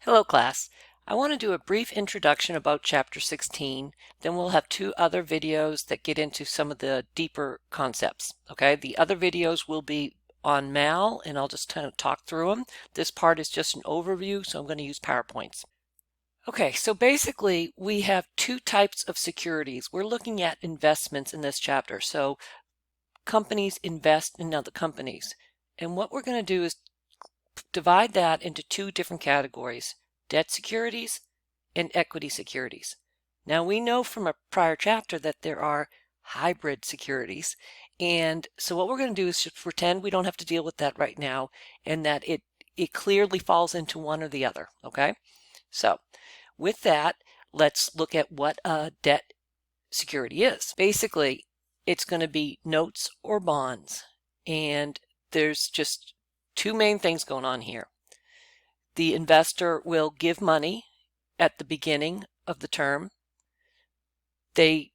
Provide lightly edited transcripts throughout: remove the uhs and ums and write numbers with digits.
Hello class. I want to do a brief introduction about Chapter 16, then we'll have two other videos that get into some of the deeper concepts. Okay, the other videos will be on Mal and I'll just kind of talk through them. This part is just an overview, so I'm going to use PowerPoints. Okay, so basically we have two types of securities. We're looking at investments in this chapter. So companies invest in other companies. And what we're going to do is divide that into two different categories: debt securities and equity securities. Now we know from a prior chapter that there are hybrid securities, and so what we're going to do is just pretend we don't have to deal with that right now, and that it clearly falls into one or the other. Okay, so with that, let's look at what a debt security is. Basically, it's going to be notes or bonds, and there's just two main things going on here. The investor will give money at the beginning of the term. They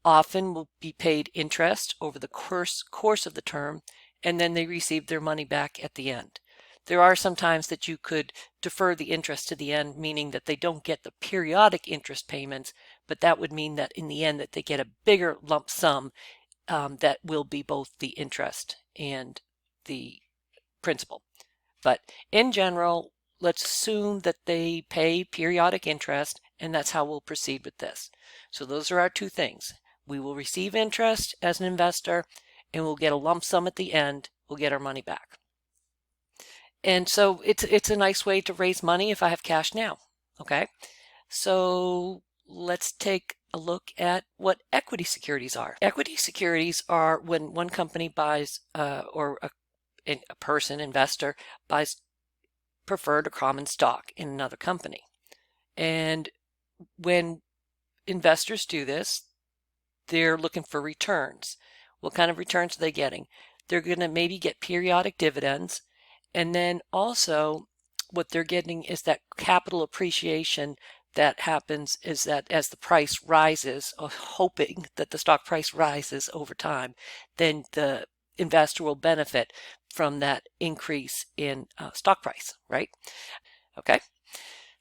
often will be paid interest over the course of the term, and then they receive their money back at the end. There are some times that you could defer the interest to the end, meaning that they don't get the periodic interest payments, but that would mean that in the end that they get a bigger lump sum that will be both the interest and the principal. But in general, let's assume that they pay periodic interest, and that's how we'll proceed with this. So those are our two things. We will receive interest as an investor, and we'll get a lump sum at the end. We'll get our money back. And so it's a nice way to raise money if I have cash now. Okay, so let's take a look at what equity securities are. Equity securities are when one company buys or a person, investor, buys preferred or common stock in another company. And when investors do this, they're looking for returns. What kind of returns are they getting? They're going to maybe get periodic dividends, and then also what they're getting is that capital appreciation that happens is that as the price rises, hoping that the stock price rises over time, then the investor will benefit from that increase in stock price, right? Okay,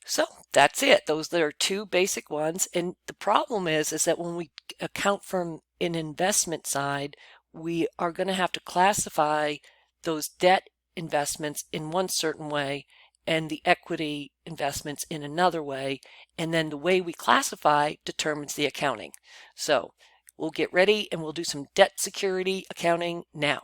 so that's it. Those are two basic ones. And the problem is that when we account from an investment side, we are going to have to classify those debt investments in one certain way and the equity investments in another way. And then the way we classify determines the accounting. So we'll get ready and we'll do some debt security accounting now.